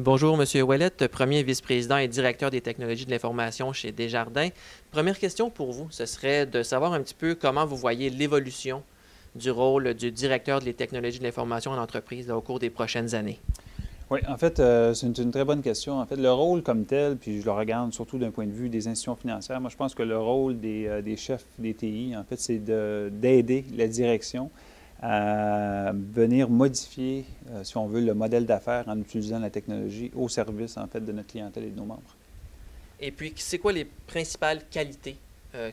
Bonjour, Monsieur Ouellette, premier vice-président et directeur des technologies de l'information chez Desjardins. Première question pour vous, ce serait de savoir un petit peu comment vous voyez l'évolution du rôle du directeur des technologies de l'information en entreprise au cours des prochaines années. Oui, en fait, c'est une très bonne question. En fait, le rôle comme tel, puis je le regarde surtout d'un point de vue des institutions financières, moi, je pense que le rôle des chefs des TI, en fait, c'est d'aider la direction à venir modifier, si on veut, le modèle d'affaires en utilisant la technologie au service, en fait, de notre clientèle et de nos membres. Et puis, c'est quoi les principales qualités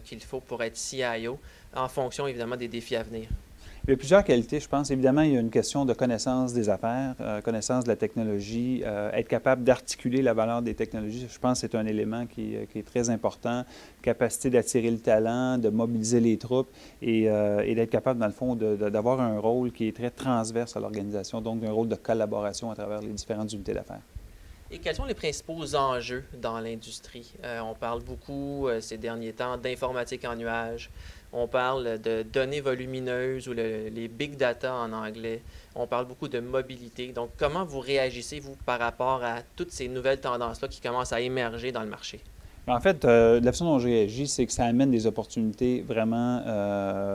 qu'il faut pour être CIO en fonction évidemment des défis à venir? Il y a plusieurs qualités, je pense. Évidemment, il y a une question de connaissance des affaires, connaissance de la technologie, être capable d'articuler la valeur des technologies. Je pense que c'est un élément qui est très important. Capacité d'attirer le talent, de mobiliser les troupes et d'être capable, dans le fond, d'avoir un rôle qui est très transverse à l'organisation, donc un rôle de collaboration à travers les différentes unités d'affaires. Et quels sont les principaux enjeux dans l'industrie? On parle beaucoup ces derniers temps d'informatique en nuage. On parle de données volumineuses ou les big data en anglais. On parle beaucoup de mobilité. Donc, comment vous réagissez, vous, par rapport à toutes ces nouvelles tendances-là qui commencent à émerger dans le marché? En fait, la façon dont je réagis, c'est que ça amène des opportunités vraiment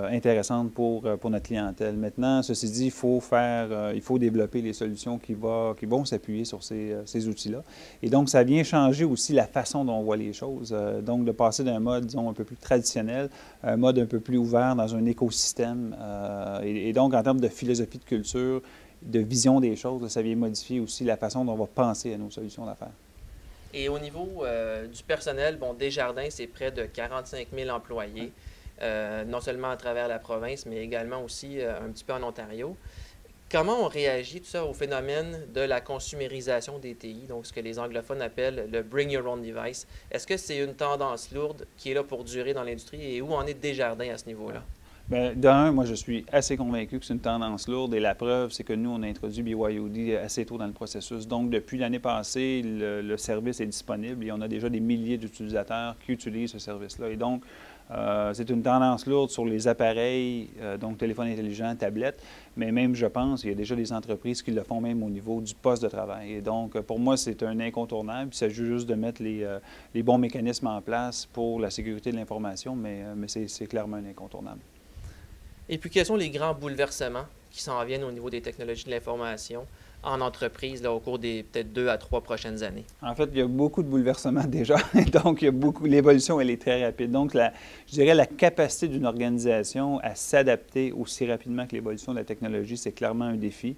intéressantes pour notre clientèle. Maintenant, ceci dit, il faut développer les solutions qui vont s'appuyer sur ces outils-là. Et donc, ça vient changer aussi la façon dont on voit les choses. Donc, de passer d'un mode, disons, un peu plus traditionnel à un mode un peu plus ouvert dans un écosystème. Et donc, en termes de philosophie de culture, de vision des choses, ça vient modifier aussi la façon dont on va penser à nos solutions d'affaires. Et au niveau du personnel, bon, Desjardins, c'est près de 45 000 employés, non seulement à travers la province, mais également aussi un petit peu en Ontario. Comment on réagit tout ça au phénomène de la consumérisation des TI, donc ce que les anglophones appellent le Bring Your Own Device? Est-ce que c'est une tendance lourde qui est là pour durer dans l'industrie et où en est Desjardins à ce niveau-là? Bien, d'un, moi, je suis assez convaincu que c'est une tendance lourde et la preuve, c'est que nous, on a introduit BYOD assez tôt dans le processus. Donc, depuis l'année passée, le service est disponible et on a déjà des milliers d'utilisateurs qui utilisent ce service-là. Et donc, c'est une tendance lourde sur les appareils, donc téléphones intelligents, tablettes, mais même, je pense, il y a déjà des entreprises qui le font même au niveau du poste de travail. Et donc, pour moi, c'est un incontournable. Il s'agit juste de mettre les bons mécanismes en place pour la sécurité de l'information, mais c'est clairement un incontournable. Et puis, quels sont les grands bouleversements qui s'en viennent au niveau des technologies de l'information en entreprise là, au cours des peut-être 2 à 3 prochaines années? En fait, il y a beaucoup de bouleversements déjà. Donc, l'évolution, elle est très rapide. Donc, je dirais la capacité d'une organisation à s'adapter aussi rapidement que l'évolution de la technologie, c'est clairement un défi.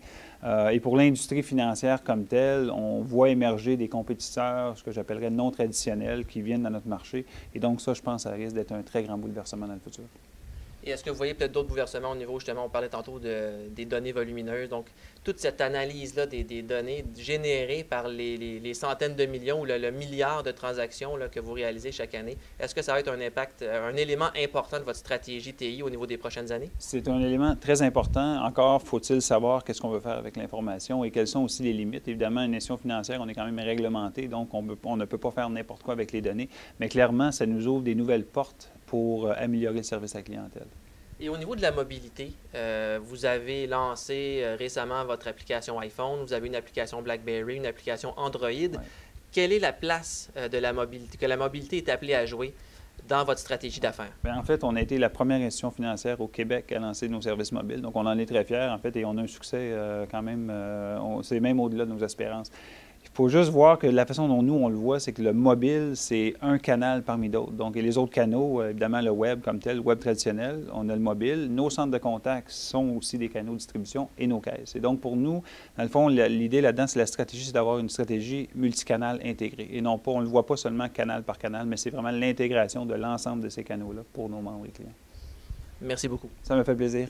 Et pour l'industrie financière comme telle, on voit émerger des compétiteurs, ce que j'appellerais non traditionnels, qui viennent dans notre marché. Et donc, ça, je pense, ça risque d'être un très grand bouleversement dans le futur. Et est-ce que vous voyez peut-être d'autres bouleversements au niveau, justement, on parlait tantôt des données volumineuses, donc toute cette analyse-là des données générées par les centaines de millions ou le milliard de transactions là, que vous réalisez chaque année, est-ce que ça va être un impact, un élément important de votre stratégie TI au niveau des prochaines années? C'est un élément très important. Encore faut-il savoir qu'est-ce qu'on veut faire avec l'information et quelles sont aussi les limites. Évidemment, une institution financière, on est quand même réglementé, donc on ne peut pas faire n'importe quoi avec les données, mais clairement, ça nous ouvre des nouvelles portes pour améliorer le service à la clientèle. Et au niveau de la mobilité, vous avez lancé récemment votre application iPhone, vous avez une application BlackBerry, une application Android. Ouais. Quelle est la place de la mobilité, que la mobilité est appelée à jouer dans votre stratégie d'affaires? Bien, en fait, on a été la première institution financière au Québec à lancer nos services mobiles. Donc, on en est très fiers, en fait, et on a un succès quand même, c'est même au-delà de nos espérances. Il faut juste voir que la façon dont nous, on le voit, c'est que le mobile, c'est un canal parmi d'autres. Donc, et les autres canaux, évidemment, le web comme tel, le web traditionnel, on a le mobile. Nos centres de contact sont aussi des canaux de distribution et nos caisses. Et donc, pour nous, dans le fond, l'idée là-dedans, c'est la stratégie, c'est d'avoir une stratégie multicanal intégrée. Et non pas, on ne le voit pas seulement canal par canal, mais c'est vraiment l'intégration de l'ensemble de ces canaux-là pour nos membres et clients. Merci beaucoup. Ça me fait plaisir.